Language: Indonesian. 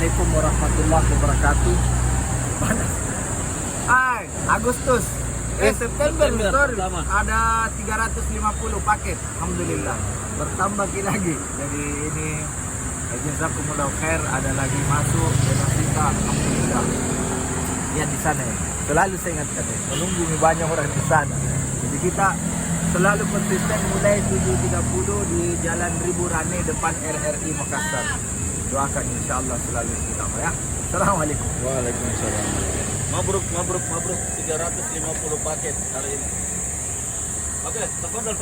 Assalamualaikum warahmatullahi wabarakatuh. Panas. Agustus. September sorry. Pertama. Ada 350 paket. Alhamdulillah. Bertambah lagi. Jadi ini jazakumullah khair, ada lagi masuk dengan kita. Alhamdulillah. Lihat di sana ya. Selalu saya ingatkan ya. Menunggu banyak orang di sana. Jadi kita selalu konsisten mulai 7.30 di Jalan Ribu Rane depan RRI Makassar. Doakan insyaallah selalu kita ya. Assalamualaikum. Waalaikumsalam. Mabruk 350 paket hari ini. Oke, tafadhal.